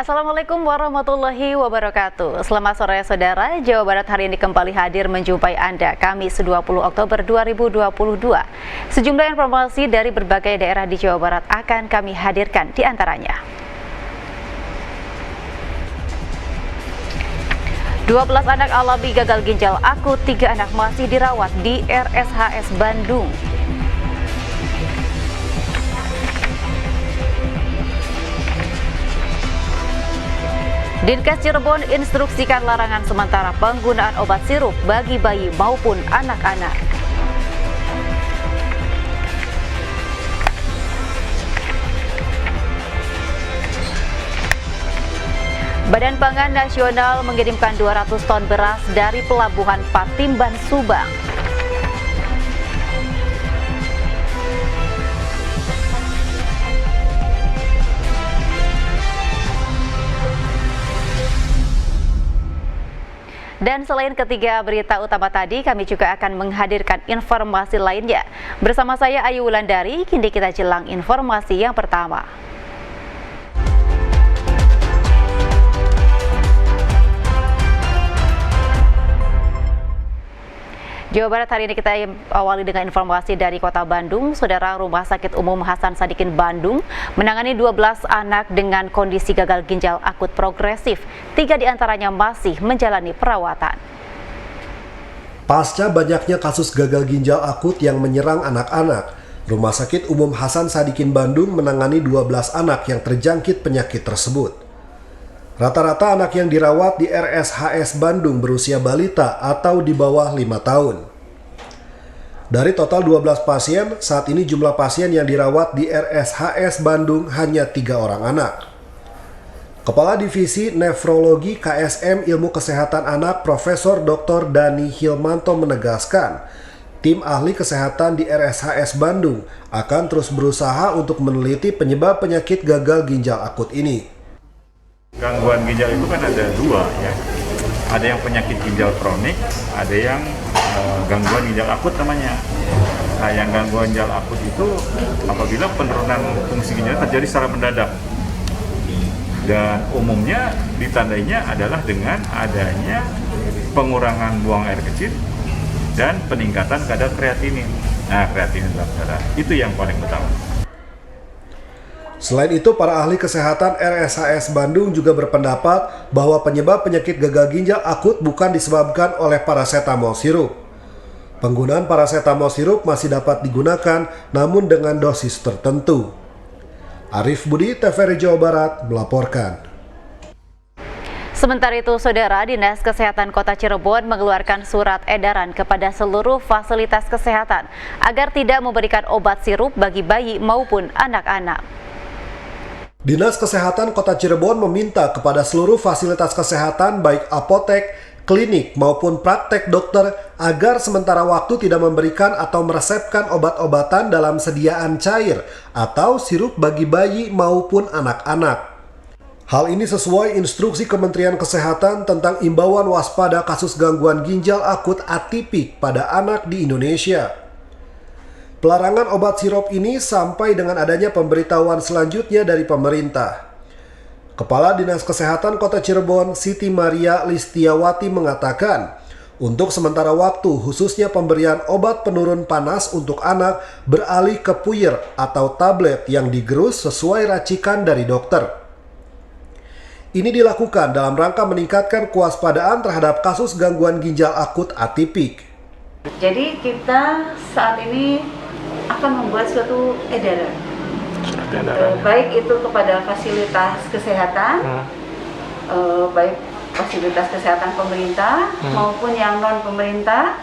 Assalamualaikum warahmatullahi wabarakatuh. Selamat sore saudara, Jawa Barat hari ini kembali hadir menjumpai Anda Kamis 20 Oktober 2022. Sejumlah informasi dari berbagai daerah di Jawa Barat akan kami hadirkan di antaranya. 12 anak alami gagal ginjal akut, 3 anak masih dirawat di RSHS Bandung. Dinkes Cirebon instruksikan larangan sementara penggunaan obat sirup bagi bayi maupun anak-anak. Badan Pangan Nasional mengirimkan 200 ton beras dari Pelabuhan Patimban, Subang. Dan selain ketiga berita utama tadi, kami juga akan menghadirkan informasi lainnya. Bersama saya Ayu Wulandari, kini kita jelang informasi yang pertama. Jawa Barat hari ini kita awali dengan informasi dari Kota Bandung. Saudara, Rumah Sakit Umum Hasan Sadikin Bandung menangani 12 anak dengan kondisi gagal ginjal akut progresif. 3 diantaranya masih menjalani perawatan. Pasca banyaknya kasus gagal ginjal akut yang menyerang anak-anak, Rumah Sakit Umum Hasan Sadikin Bandung menangani 12 anak yang terjangkit penyakit tersebut. Rata-rata anak yang dirawat di RSHS Bandung berusia balita atau di bawah 5 tahun. Dari total 12 pasien, saat ini jumlah pasien yang dirawat di RSHS Bandung hanya 3 orang anak. Kepala Divisi Nefrologi KSM Ilmu Kesehatan Anak Profesor Dr. Dani Hilmanto menegaskan, tim ahli kesehatan di RSHS Bandung akan terus berusaha untuk meneliti penyebab penyakit gagal ginjal akut ini. Gangguan ginjal itu kan ada 2 ya. Ada yang penyakit ginjal kronik, ada yang gangguan ginjal akut namanya. Nah, yang gangguan ginjal akut itu apabila penurunan fungsi ginjal terjadi secara mendadak. Dan umumnya ditandainya adalah dengan adanya pengurangan buang air kecil dan peningkatan kadar kreatinin. Nah, kreatinin dalam darah itu yang paling utama. Selain itu, para ahli kesehatan RSHS Bandung juga berpendapat bahwa penyebab penyakit gagal ginjal akut bukan disebabkan oleh paracetamol sirup. Penggunaan paracetamol sirup masih dapat digunakan, namun dengan dosis tertentu. Arif Budi, TVRI Jawa Barat, melaporkan. Sementara itu, Saudara, Dinas Kesehatan Kota Cirebon mengeluarkan surat edaran kepada seluruh fasilitas kesehatan agar tidak memberikan obat sirup bagi bayi maupun anak-anak. Dinas Kesehatan Kota Cirebon meminta kepada seluruh fasilitas kesehatan baik apotek, klinik maupun praktek dokter agar sementara waktu tidak memberikan atau meresepkan obat-obatan dalam sediaan cair atau sirup bagi bayi maupun anak-anak. Hal ini sesuai instruksi Kementerian Kesehatan tentang imbauan waspada kasus gangguan ginjal akut atipik pada anak di Indonesia. Pelarangan obat sirup ini sampai dengan adanya pemberitahuan selanjutnya dari pemerintah. Kepala Dinas Kesehatan Kota Cirebon, Siti Maria Listiawati mengatakan, untuk sementara waktu khususnya pemberian obat penurun panas untuk anak beralih ke puyer atau tablet yang digerus sesuai racikan dari dokter. Ini dilakukan dalam rangka meningkatkan kewaspadaan terhadap kasus gangguan ginjal akut atipik. Jadi kita saat ini akan membuat suatu edaran, baik itu kepada fasilitas kesehatan, baik fasilitas kesehatan pemerintah maupun yang non pemerintah,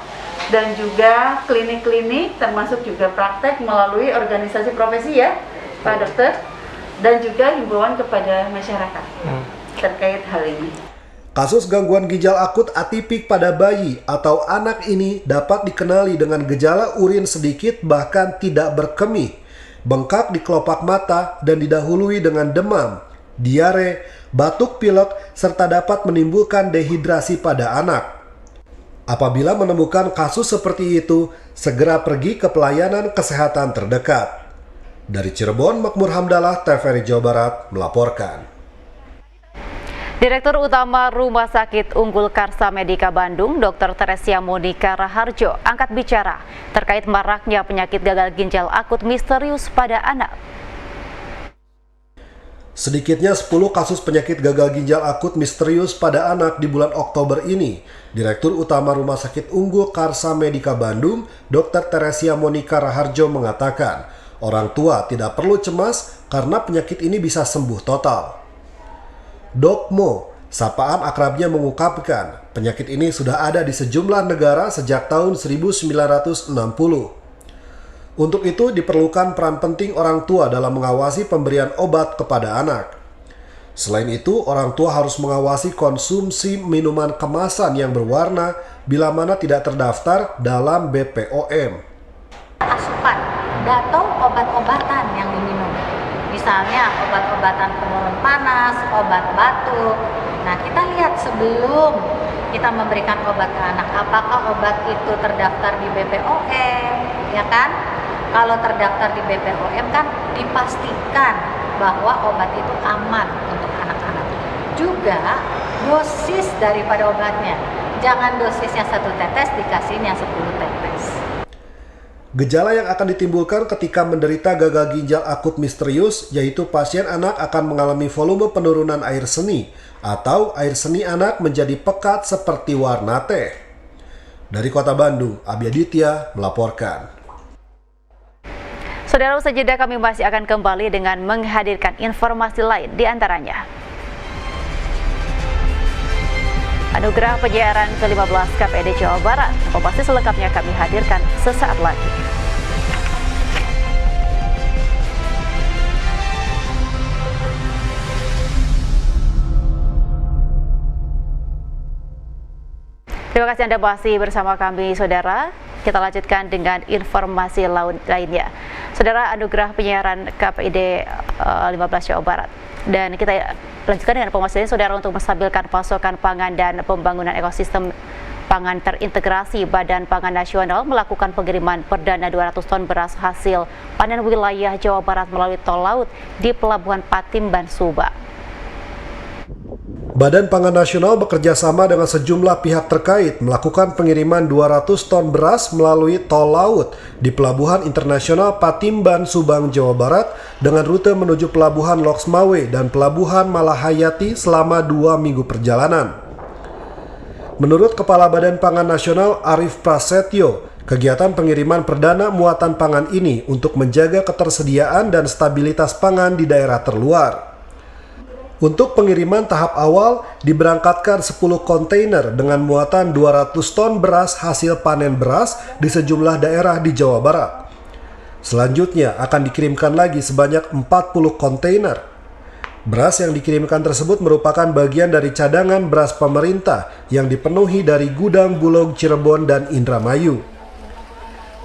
dan juga klinik-klinik termasuk juga praktek melalui organisasi profesi ya Pak Dokter, dan juga himbauan kepada masyarakat terkait hal ini. Kasus gangguan ginjal akut atipik pada bayi atau anak ini dapat dikenali dengan gejala urin sedikit bahkan tidak berkemih, bengkak di kelopak mata, dan didahului dengan demam, diare, batuk pilek, serta dapat menimbulkan dehidrasi pada anak. Apabila menemukan kasus seperti itu, segera pergi ke pelayanan kesehatan terdekat. Dari Cirebon, Makmur Hamdallah, TVRI Jawa Barat, melaporkan. Direktur Utama Rumah Sakit Unggul Karsa Medika Bandung, Dr. Teresia Monika Raharjo, angkat bicara terkait maraknya penyakit gagal ginjal akut misterius pada anak. Sedikitnya 10 kasus penyakit gagal ginjal akut misterius pada anak di bulan Oktober ini. Direktur Utama Rumah Sakit Unggul Karsa Medika Bandung, Dr. Teresia Monika Raharjo mengatakan, orang tua tidak perlu cemas karena penyakit ini bisa sembuh total. Dok Mo, sapaan akrabnya mengungkapkan, penyakit ini sudah ada di sejumlah negara sejak tahun 1960. Untuk itu diperlukan peran penting orang tua dalam mengawasi pemberian obat kepada anak. Selain itu, orang tua harus mengawasi konsumsi minuman kemasan yang berwarna bila mana tidak terdaftar dalam BPOM. Asupan atau obat-obatan yang diminum, misalnya obat-obatan penurun panas, obat batuk. Nah, kita lihat sebelum kita memberikan obat ke anak, apakah obat itu terdaftar di BPOM, ya kan? Kalau terdaftar di BPOM kan dipastikan bahwa obat itu aman untuk anak-anak. Juga dosis daripada obatnya, jangan dosisnya 1 tetes dikasihin yang 10 tetes. Gejala yang akan ditimbulkan ketika menderita gagal ginjal akut misterius yaitu pasien anak akan mengalami volume penurunan air seni atau air seni anak menjadi pekat seperti warna teh. Dari Kota Bandung, Abi Aditya melaporkan. Saudara, usai jeda kami masih akan kembali dengan menghadirkan informasi lain di antaranya. Anugerah penyiaran ke-15 KPID Jawa Barat. Informasi selengkapnya kami hadirkan sesaat lagi. Terima kasih Anda masih bersama kami, Saudara. Kita lanjutkan dengan informasi lainnya. Saudara, anugerah penyiaran KPID 15 Jawa Barat. Dan kita lanjutkan dengan informasi lain, Saudara, untuk menstabilkan pasokan pangan dan pembangunan ekosistem pangan terintegrasi. Badan Pangan Nasional melakukan pengiriman perdana 200 ton beras hasil panen wilayah Jawa Barat melalui tol laut di Pelabuhan Patimban, Subang. Badan Pangan Nasional bekerja sama dengan sejumlah pihak terkait melakukan pengiriman 200 ton beras melalui tol laut di Pelabuhan Internasional Patimban, Subang, Jawa Barat dengan rute menuju Pelabuhan Loksmawe dan Pelabuhan Malahayati selama 2 minggu perjalanan. Menurut Kepala Badan Pangan Nasional Arief Prasetyo, kegiatan pengiriman perdana muatan pangan ini untuk menjaga ketersediaan dan stabilitas pangan di daerah terluar. Untuk pengiriman tahap awal, diberangkatkan 10 kontainer dengan muatan 200 ton beras hasil panen beras di sejumlah daerah di Jawa Barat. Selanjutnya akan dikirimkan lagi sebanyak 40 kontainer. Beras yang dikirimkan tersebut merupakan bagian dari cadangan beras pemerintah yang dipenuhi dari gudang Bulog Cirebon dan Indramayu.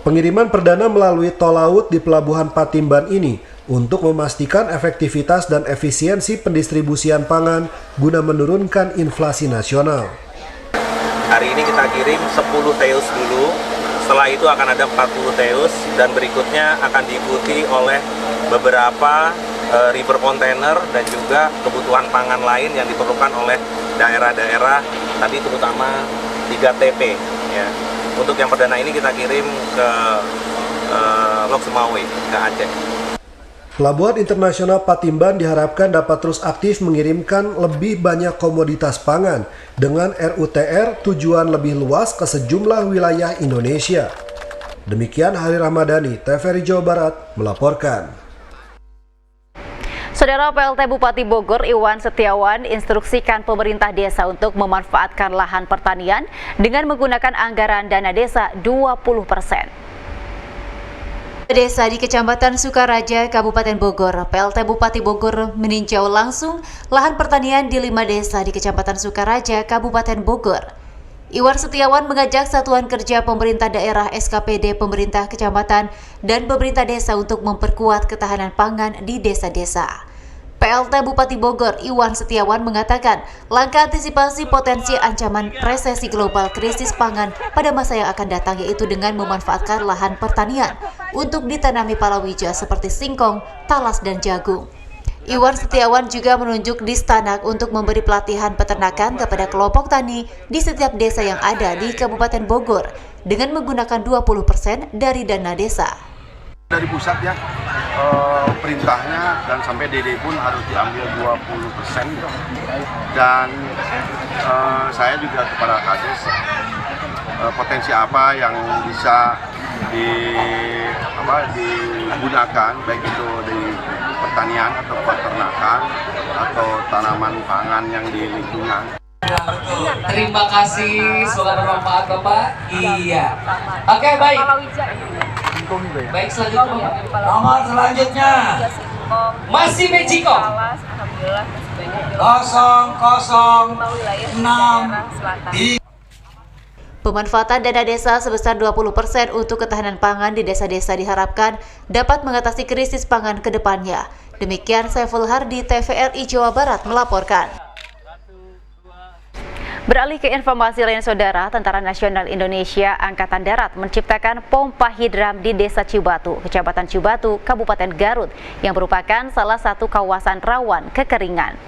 Pengiriman perdana melalui tol laut di Pelabuhan Patimban ini untuk memastikan efektivitas dan efisiensi pendistribusian pangan guna menurunkan inflasi nasional. Hari ini kita kirim 10 teus dulu, setelah itu akan ada 40 teus dan berikutnya akan diikuti oleh beberapa river container dan juga kebutuhan pangan lain yang diperlukan oleh daerah-daerah tadi terutama 3TP ya. Untuk yang perdana ini kita kirim ke Loksmawe, ke Aceh. Pelabuhan Internasional Patimban diharapkan dapat terus aktif mengirimkan lebih banyak komoditas pangan dengan RUTR tujuan lebih luas ke sejumlah wilayah Indonesia. Demikian Hari Ramadhani, TVRI Jawa Barat melaporkan. Saudara, PLT Bupati Bogor Iwan Setiawan instruksikan pemerintah desa untuk memanfaatkan lahan pertanian dengan menggunakan anggaran dana desa 20%. Desa di Kecamatan Sukaraja, Kabupaten Bogor, PLT Bupati Bogor meninjau langsung lahan pertanian di 5 desa di Kecamatan Sukaraja, Kabupaten Bogor. Iwan Setiawan mengajak Satuan Kerja Pemerintah Daerah SKPD Pemerintah Kecamatan dan Pemerintah Desa untuk memperkuat ketahanan pangan di desa-desa. PLT Bupati Bogor Iwan Setiawan mengatakan langkah antisipasi potensi ancaman resesi global krisis pangan pada masa yang akan datang yaitu dengan memanfaatkan lahan pertanian untuk ditanami palawija seperti singkong, talas, dan jagung. Iwan Setiawan juga menunjuk Distanak untuk memberi pelatihan peternakan kepada kelompok tani di setiap desa yang ada di Kabupaten Bogor dengan menggunakan 20% dari dana desa. Dari pusat ya, perintahnya dan sampai DD pun harus diambil 20%, dan saya juga kepada Kades potensi apa yang bisa digunakan, baik itu di pertanian atau peternakan atau tanaman pangan yang di lingkungan. Terima kasih, semoga bermanfaat Bapak. Iya. Oke, baik. Baik, selanjutnya. Nomor selanjutnya masih Mexico. 006. Pemanfaatan dana desa sebesar 20% untuk ketahanan pangan di desa-desa diharapkan dapat mengatasi krisis pangan ke depannya. Demikian Saiful Hardi, TVRI Jawa Barat melaporkan. Beralih ke informasi lain, Saudara, Tentara Nasional Indonesia Angkatan Darat menciptakan pompa hidram di Desa Cibatu, Kecamatan Cibatu, Kabupaten Garut, yang merupakan salah satu kawasan rawan kekeringan.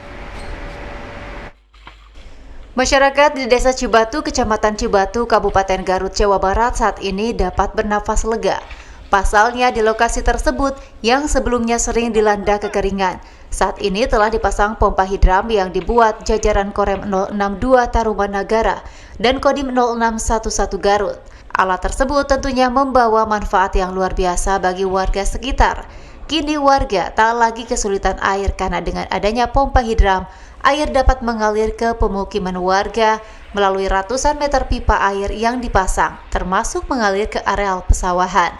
Masyarakat di Desa Cibatu, Kecamatan Cibatu, Kabupaten Garut, Jawa Barat saat ini dapat bernafas lega. Pasalnya di lokasi tersebut yang sebelumnya sering dilanda kekeringan, saat ini telah dipasang pompa hidram yang dibuat jajaran Korem 062 Tarumanagara dan Kodim 0611 Garut. Alat tersebut tentunya membawa manfaat yang luar biasa bagi warga sekitar. Kini warga tak lagi kesulitan air karena dengan adanya pompa hidram, air dapat mengalir ke pemukiman warga melalui ratusan meter pipa air yang dipasang, termasuk mengalir ke areal pesawahan.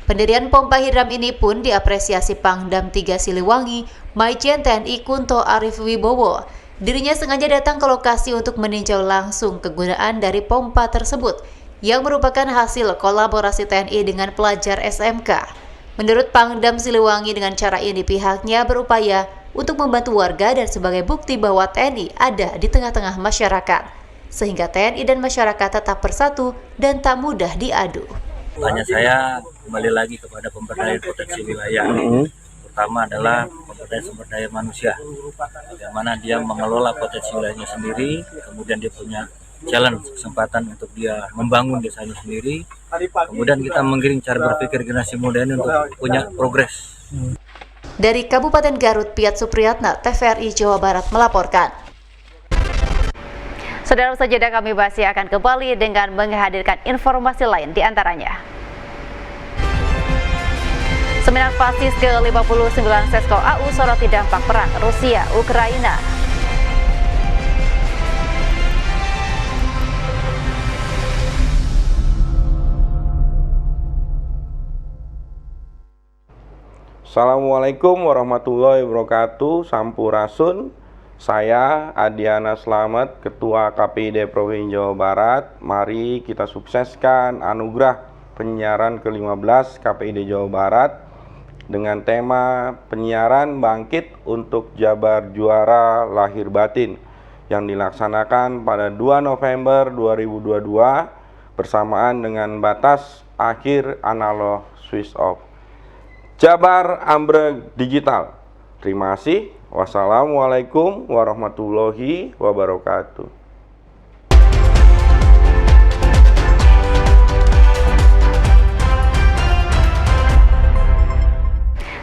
Pendirian pompa hidram ini pun diapresiasi Pangdam 3 Siliwangi, Maijen TNI Kunto Arif Wibowo. Dirinya sengaja datang ke lokasi untuk meninjau langsung kegunaan dari pompa tersebut, yang merupakan hasil kolaborasi TNI dengan pelajar SMK. Menurut Pangdam Siliwangi, dengan cara ini pihaknya berupaya untuk membantu warga dan sebagai bukti bahwa TNI ada di tengah-tengah masyarakat, sehingga TNI dan masyarakat tetap bersatu dan tak mudah diadu. Tanya saya kembali lagi kepada pemberdayaan potensi wilayah. Pertama adalah pemberdayaan sumber daya manusia, bagaimana dia mengelola potensi wilayahnya sendiri, kemudian dia punya challenge, kesempatan untuk dia membangun desanya sendiri, kemudian kita menggiring cara berpikir generasi muda ini untuk punya progres. Dari Kabupaten Garut, Piat Supriyatna, TVRI Jawa Barat melaporkan. Saudara, sajadah kami masih akan kembali dengan menghadirkan informasi lain, di antaranya Seminar PASIS ke-59 Sesko AU soroti dampak perang Rusia-Ukraina. Assalamualaikum warahmatullahi wabarakatuh. Sampurasun. Saya Adiana Slamet, Ketua KPID Provinsi Jawa Barat. Mari kita sukseskan anugerah penyiaran ke-15 KPID Jawa Barat dengan tema penyiaran bangkit untuk Jabar Juara Lahir Batin yang dilaksanakan pada 2 November 2022 bersamaan dengan batas akhir analog switch off. Jabar Ambrek Digital. Terima kasih. Wassalamualaikum warahmatullahi wabarakatuh.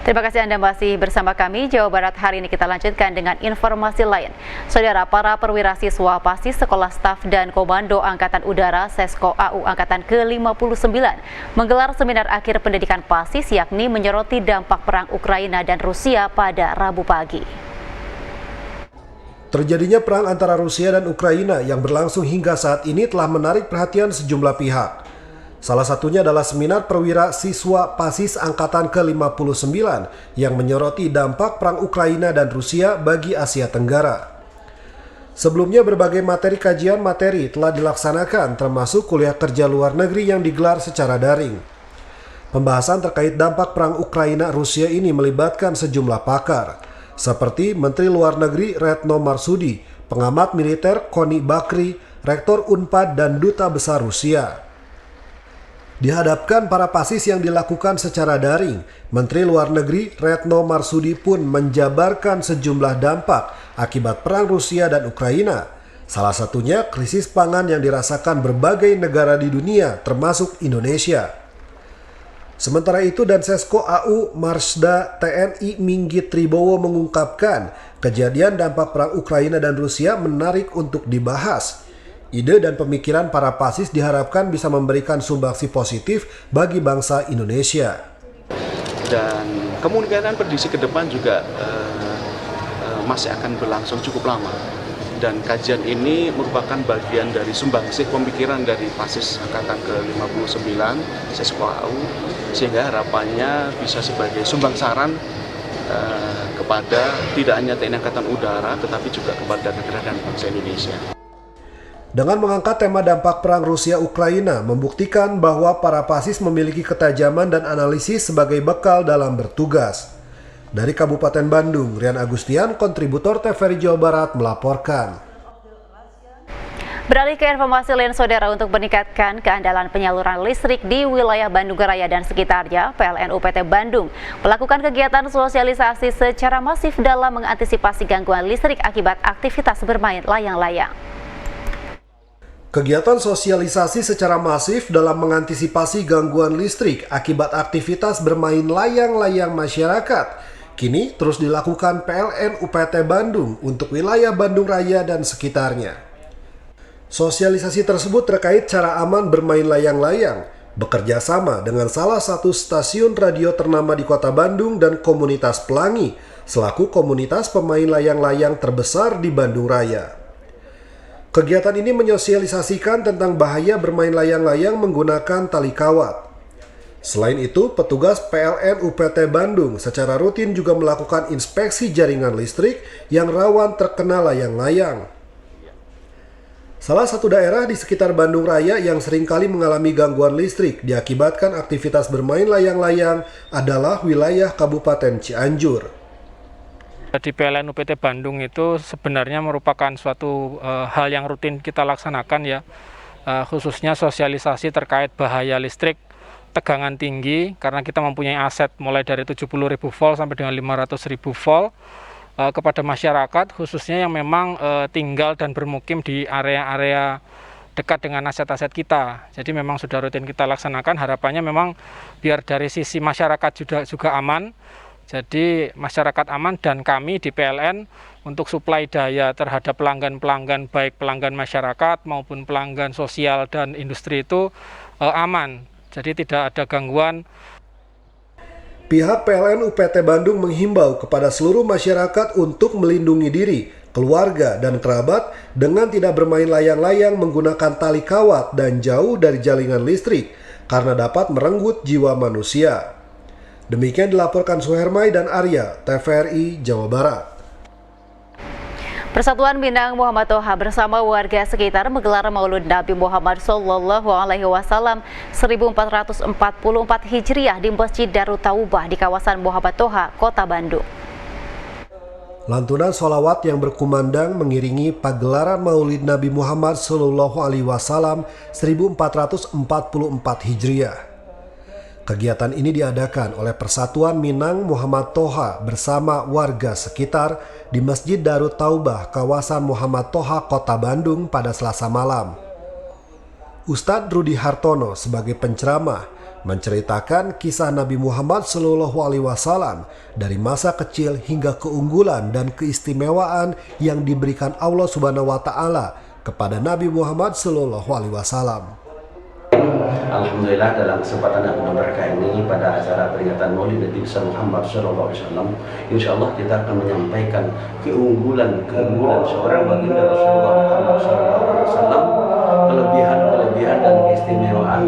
Terima kasih Anda masih bersama kami. Jawa Barat hari ini kita lanjutkan dengan informasi lain. Saudara, para perwira siswa PASIS Sekolah Staf dan Komando Angkatan Udara Sesko AU Angkatan ke-59 menggelar seminar akhir pendidikan PASIS, yakni menyoroti dampak perang Ukraina dan Rusia pada Rabu pagi. Terjadinya perang antara Rusia dan Ukraina yang berlangsung hingga saat ini telah menarik perhatian sejumlah pihak. Salah satunya adalah seminar perwira siswa PASIS Angkatan ke-59 yang menyoroti dampak perang Ukraina dan Rusia bagi Asia Tenggara. Sebelumnya berbagai materi kajian materi telah dilaksanakan, termasuk kuliah kerja luar negeri yang digelar secara daring. Pembahasan terkait dampak perang Ukraina-Rusia ini melibatkan sejumlah pakar, seperti Menteri Luar Negeri Retno Marsudi, pengamat militer Koni Bakri, Rektor UNPAD dan Duta Besar Rusia. Dihadapkan para pasis yang dilakukan secara daring, Menteri Luar Negeri Retno Marsudi pun menjabarkan sejumlah dampak akibat perang Rusia dan Ukraina. Salah satunya krisis pangan yang dirasakan berbagai negara di dunia, termasuk Indonesia. Sementara itu, Dansesko AU Marsda TNI Minggit Tribowo mengungkapkan kejadian dampak perang Ukraina dan Rusia menarik untuk dibahas. Ide dan pemikiran para pasis diharapkan bisa memberikan sumbangsi positif bagi bangsa Indonesia. Dan kemungkinan prediksi ke depan juga masih akan berlangsung cukup lama. Dan kajian ini merupakan bagian dari sumbangsih pemikiran dari pasis Angkatan ke-59, Sesko AU, sehingga harapannya bisa sebagai sumbang saran kepada tidak hanya TNI Angkatan Udara, tetapi juga kepada negara dan bangsa Indonesia. Dengan mengangkat tema dampak perang Rusia-Ukraina, membuktikan bahwa para pasis memiliki ketajaman dan analisis sebagai bekal dalam bertugas. Dari Kabupaten Bandung, Rian Agustian, kontributor TVRI Jawa Barat, melaporkan. Beralih ke informasi lain, saudara, untuk meningkatkan keandalan penyaluran listrik di wilayah Bandung Raya dan sekitarnya, PLN UPT Bandung melakukan kegiatan sosialisasi secara masif dalam mengantisipasi gangguan listrik akibat aktivitas bermain layang-layang. Kegiatan sosialisasi secara masif dalam mengantisipasi gangguan listrik akibat aktivitas bermain layang-layang masyarakat kini terus dilakukan PLN UPT Bandung untuk wilayah Bandung Raya dan sekitarnya. Sosialisasi tersebut terkait cara aman bermain layang-layang, bekerja sama dengan salah satu stasiun radio ternama di Kota Bandung dan komunitas Pelangi, selaku komunitas pemain layang-layang terbesar di Bandung Raya. Kegiatan ini menyosialisasikan tentang bahaya bermain layang-layang menggunakan tali kawat. Selain itu, petugas PLN UPT Bandung secara rutin juga melakukan inspeksi jaringan listrik yang rawan terkena layang-layang. Salah satu daerah di sekitar Bandung Raya yang seringkali mengalami gangguan listrik diakibatkan aktivitas bermain layang-layang adalah wilayah Kabupaten Cianjur. Di PLN UPT Bandung itu sebenarnya merupakan suatu hal yang rutin kita laksanakan ya, khususnya sosialisasi terkait bahaya listrik tegangan tinggi, karena kita mempunyai aset mulai dari 70.000 volt sampai dengan 500.000 volt kepada masyarakat, khususnya yang memang tinggal dan bermukim di area-area dekat dengan aset-aset kita. Jadi memang sudah rutin kita laksanakan, harapannya memang biar dari sisi masyarakat juga aman. Jadi masyarakat aman dan kami di PLN untuk suplai daya terhadap pelanggan-pelanggan, baik pelanggan masyarakat maupun pelanggan sosial dan industri itu aman. Jadi tidak ada gangguan. Pihak PLN UPT Bandung menghimbau kepada seluruh masyarakat untuk melindungi diri, keluarga, dan kerabat dengan tidak bermain layang-layang menggunakan tali kawat dan jauh dari jaringan listrik karena dapat merenggut jiwa manusia. Demikian dilaporkan Suhermai dan Arya, TVRI Jawa Barat. Persatuan Minang Muhammad Toha bersama warga sekitar menggelar Maulud Nabi Muhammad SAW 1444 Hijriah di Masjid Darut Taubah di kawasan Muhammad Toha, Kota Bandung. Lantunan sholawat yang berkumandang mengiringi pagelaran Maulid Nabi Muhammad SAW 1444 Hijriah. Kegiatan ini diadakan oleh Persatuan Minang Muhammad Toha bersama warga sekitar di Masjid Darut Taubah, kawasan Muhammad Toha, Kota Bandung pada Selasa malam. Ustadz Rudi Hartono sebagai penceramah menceritakan kisah Nabi Muhammad SAW dari masa kecil hingga keunggulan dan keistimewaan yang diberikan Allah Subhanahu wa Ta'ala kepada Nabi Muhammad SAW. Alhamdulillah, dalam kesempatan yang penuh berkah ini pada acara peringatan Maulid Nabi Muhammad SAW, insya Allah kita akan menyampaikan keunggulan seorang baginda Rasulullah Muhammad SAW, kelebihan dan keistimewaan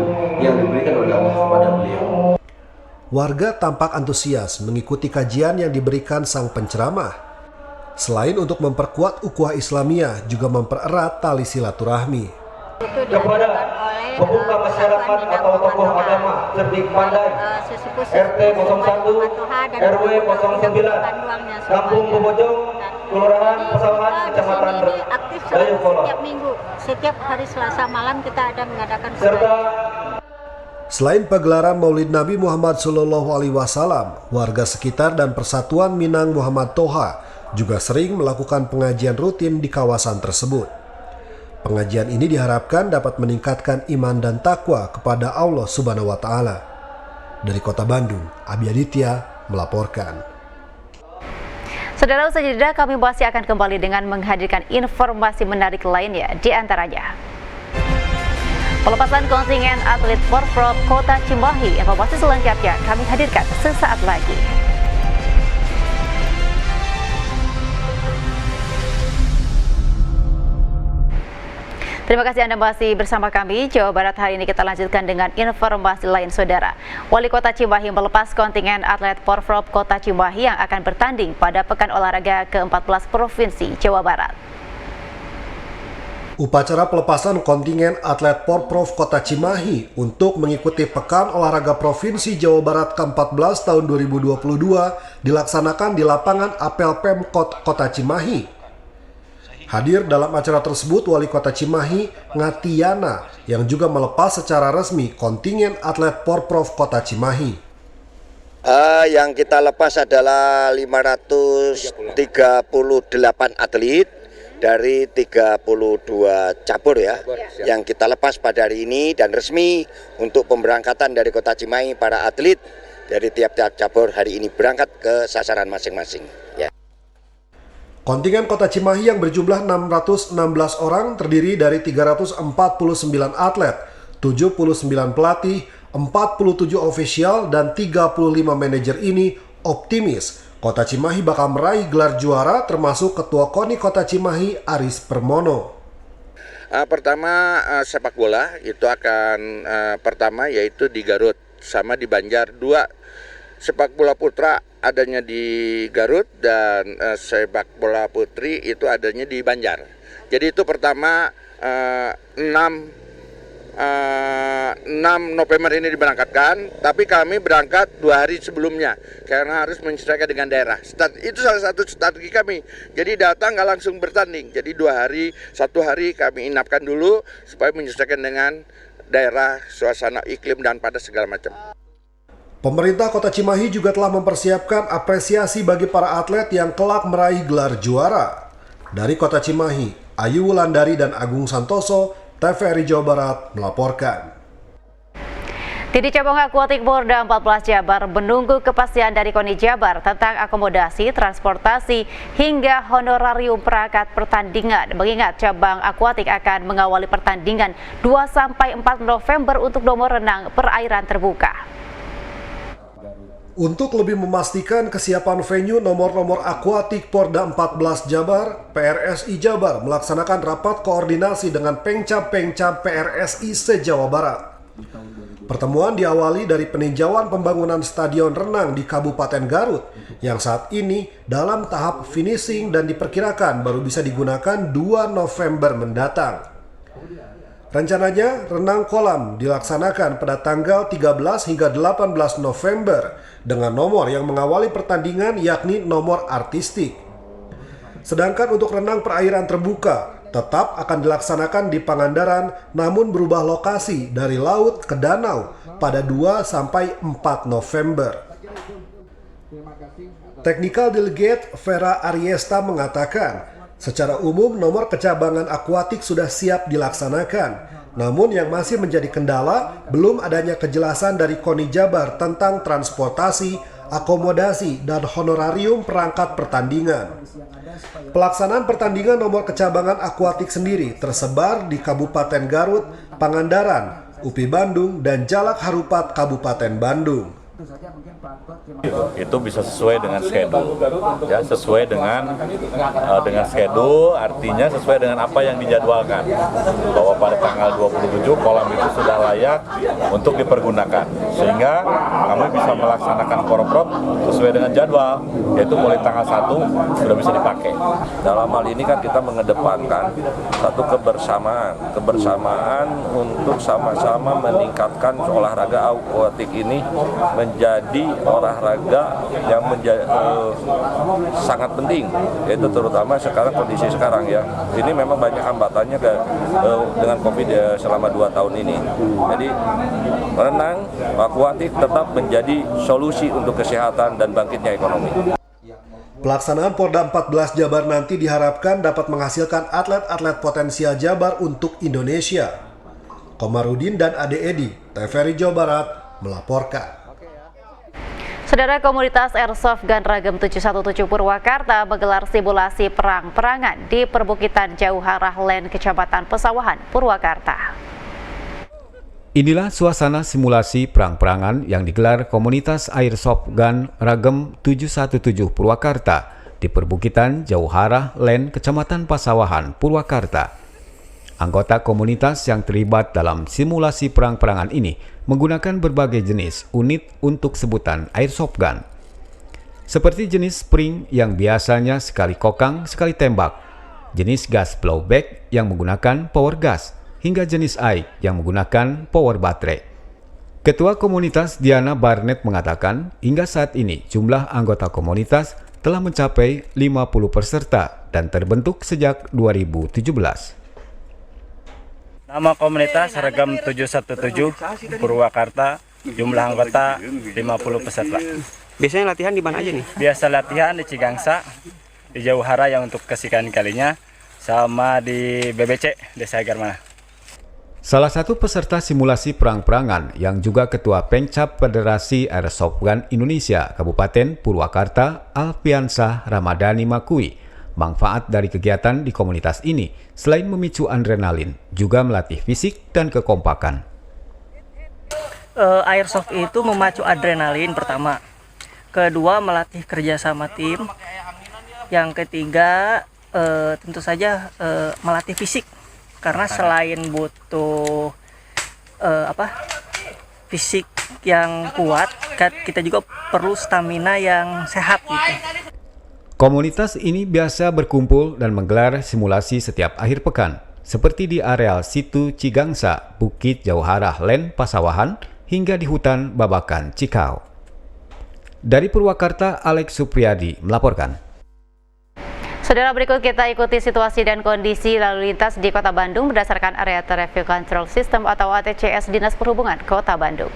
yang diberikan oleh Allah kepada beliau. Warga tampak antusias mengikuti kajian yang diberikan sang penceramah. Selain untuk memperkuat ukhuwah Islamiyah, juga mempererat tali silaturahmi. Kepada pemuka masyarakat atau tokoh agama cerdik pandai RT 01 RW 09 Kampung Bobojong Kelurahan Pesawahan Kecamatan Dayakolot. Setiap minggu, setiap hari Selasa malam kita ada mengadakan serta Selain pagelaran Maulid Nabi Muhammad SAW, warga sekitar dan Persatuan Minang Muhammad Toha juga sering melakukan pengajian rutin di kawasan tersebut. Pengajian ini diharapkan dapat meningkatkan iman dan takwa kepada Allah Subhanahu wa Ta'ala. Dari Kota Bandung, Abi Aditya melaporkan. Saudara, usai jeda kami masih akan kembali dengan menghadirkan informasi menarik lainnya, di antaranya pelepasan kontingen atlet Porprov Kota Cimahi. Informasi selengkapnya kami hadirkan sesaat lagi. Terima kasih Anda masih bersama kami. Jawa Barat hari ini kita lanjutkan dengan informasi lain, Saudara. Wali Kota Cimahi melepas kontingen atlet Porprov Kota Cimahi yang akan bertanding pada Pekan Olahraga ke-14 Provinsi Jawa Barat. Upacara pelepasan kontingen atlet Porprov Kota Cimahi untuk mengikuti Pekan Olahraga Provinsi Jawa Barat ke-14 tahun 2022 dilaksanakan di lapangan Apel Pemkot Kota Cimahi. Hadir dalam acara tersebut Wali Kota Cimahi, Ngatiana, yang juga melepas secara resmi kontingen atlet Porprov Kota Cimahi. Yang kita lepas adalah 538 atlet dari 32 cabur ya, yang kita lepas pada hari ini dan resmi untuk pemberangkatan dari Kota Cimahi. Para atlet dari tiap-tiap cabur hari ini berangkat ke sasaran masing-masing ya. Kontingen Kota Cimahi yang berjumlah 616 orang terdiri dari 349 atlet, 79 pelatih, 47 ofisial, dan 35 manajer ini optimis Kota Cimahi bakal meraih gelar juara, termasuk Ketua KONI Kota Cimahi Aris Permono. Pertama sepak bola itu akan pertama yaitu di Garut sama di Banjar. 2 sepak bola putra adanya di Garut dan sepak bola putri itu adanya di Banjar. Jadi itu pertama 6 November ini diberangkatkan, tapi kami berangkat 2 hari sebelumnya karena harus menyesuaikan dengan daerah. Itu salah satu strategi kami. Jadi datang nggak langsung bertanding. Jadi 2 hari, 1 hari kami inapkan dulu supaya menyesuaikan dengan daerah, suasana iklim dan pada segala macam. Pemerintah Kota Cimahi juga telah mempersiapkan apresiasi bagi para atlet yang kelak meraih gelar juara. Dari Kota Cimahi, Ayu Wulandari dan Agung Santoso, TVRI Jawa Barat melaporkan. Di cabang akuatik Porda 14 Jabar menunggu kepastian dari KONI Jabar tentang akomodasi, transportasi, hingga honorarium perangkat pertandingan. Mengingat cabang akuatik akan mengawali pertandingan 2-4 November untuk nomor renang perairan terbuka. Untuk lebih memastikan kesiapan venue nomor-nomor akuatik Porda 14 Jabar, PRSI Jabar melaksanakan rapat koordinasi dengan Pengcap-Pengcap PRSI se-Jawa Barat. Pertemuan diawali dari peninjauan pembangunan stadion renang di Kabupaten Garut yang saat ini dalam tahap finishing dan diperkirakan baru bisa digunakan 2 November mendatang. Rencananya renang kolam dilaksanakan pada tanggal 13 hingga 18 November dengan nomor yang mengawali pertandingan yakni nomor artistik. Sedangkan untuk renang perairan terbuka tetap akan dilaksanakan di Pangandaran namun berubah lokasi dari laut ke danau pada 2-4 November. Technical Delegate Vera Ariesta mengatakan, secara umum nomor kecabangan akuatik sudah siap dilaksanakan. Namun yang masih menjadi kendala belum adanya kejelasan dari KONI Jabar tentang transportasi, akomodasi, dan honorarium perangkat pertandingan. Pelaksanaan pertandingan nomor kecabangan akuatik sendiri tersebar di Kabupaten Garut, Pangandaran, UPI Bandung, dan Jalak Harupat Kabupaten Bandung. Itu bisa sesuai dengan schedule, ya, sesuai dengan schedule, artinya sesuai dengan apa yang dijadwalkan, bahwa pada tanggal 27 kolam itu sudah layak untuk dipergunakan, sehingga kami bisa melaksanakan Porprov sesuai dengan jadwal, yaitu mulai tanggal 1 sudah bisa dipakai. Dalam hal ini kan kita mengedepankan satu kebersamaan untuk sama-sama meningkatkan olahraga akuatik ini menjadi olahraga yang sangat penting, yaitu terutama sekarang kondisi sekarang ya. Ini memang banyak hambatannya dengan COVID selama 2 tahun ini. Jadi renang, akuatik tetap menjadi solusi untuk kesehatan dan bangkitnya ekonomi. Pelaksanaan Porda 14 Jabar nanti diharapkan dapat menghasilkan atlet-atlet potensial Jabar untuk Indonesia. Komarudin dan Ade Edi, TVRI Jawa Barat, melaporkan. Saudara, komunitas Airsoft Gun Ragem 717 Purwakarta menggelar simulasi perang-perangan di perbukitan Jauharah Len, Kecamatan Pesawahan, Purwakarta. Inilah suasana simulasi perang-perangan yang digelar komunitas Airsoft Gun Ragem 717 Purwakarta di perbukitan Jauharah Len, Kecamatan Pesawahan, Purwakarta. Anggota komunitas yang terlibat dalam simulasi perang-perangan ini menggunakan berbagai jenis unit untuk sebutan airsoft gun. Seperti jenis spring yang biasanya sekali kokang, sekali tembak, jenis gas blowback yang menggunakan power gas, hingga jenis AI yang menggunakan power baterai. Ketua komunitas Diana Barnett mengatakan, hingga saat ini jumlah anggota komunitas telah mencapai 50 peserta dan terbentuk sejak 2017. Nama komunitas Ragem 717 Purwakarta, jumlah anggota 50 peserta. Biasanya latihan di mana aja nih? Biasa latihan di Cigangsa, di Jauharah yang untuk kesekian kalinya, sama di BBC, Desa Agarmana. Salah satu peserta simulasi perang-perangan yang juga Ketua Pencap Federasi Airsoft Gun Indonesia Kabupaten Purwakarta, Alfiansah Ramadhani Makui, manfaat dari kegiatan di komunitas ini selain memicu adrenalin, juga melatih fisik dan kekompakan. Airsoft itu memacu adrenalin pertama, kedua melatih kerjasama tim, yang ketiga tentu saja melatih fisik, karena selain butuh fisik yang kuat, kita juga perlu stamina yang sehat gitu. Komunitas ini biasa berkumpul dan menggelar simulasi setiap akhir pekan, seperti di areal situ Cigangsa, Bukit Jauharah Len, Pesawahan, hingga di hutan Babakan, Cikau. Dari Purwakarta, Alex Supriyadi melaporkan. Saudara, berikut kita ikuti situasi dan kondisi lalu lintas di Kota Bandung berdasarkan Area Traffic Control System atau ATCS Dinas Perhubungan Kota Bandung.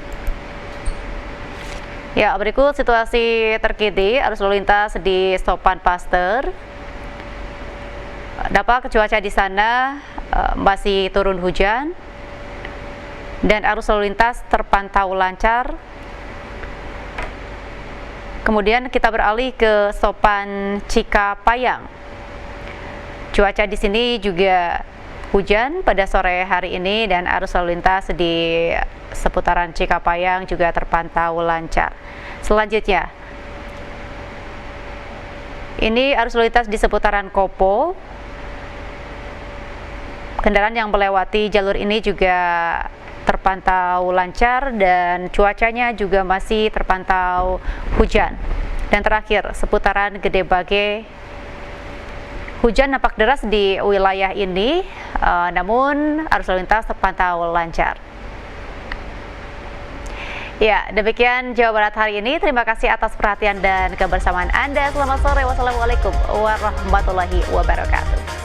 Ya, berikut situasi terkini arus lalu lintas di Stopan Pasteur. Dampak cuaca di sana masih turun hujan dan arus lalu lintas terpantau lancar. Kemudian kita beralih ke Stopan Cikapayang. Cuaca di sini juga hujan pada sore hari ini dan arus lalu lintas di seputaran Cikapayang juga terpantau lancar. Selanjutnya, ini arus lalu lintas di seputaran Kopo. Kendaraan yang melewati jalur ini juga terpantau lancar dan cuacanya juga masih terpantau hujan. Dan terakhir, seputaran Gede Bage, hujan nampak deras di wilayah ini, namun arus lalu lintas terpantau lancar. Ya, demikian Jawa Barat hari ini. Terima kasih atas perhatian dan kebersamaan Anda. Selamat sore. Wassalamualaikum warahmatullahi wabarakatuh.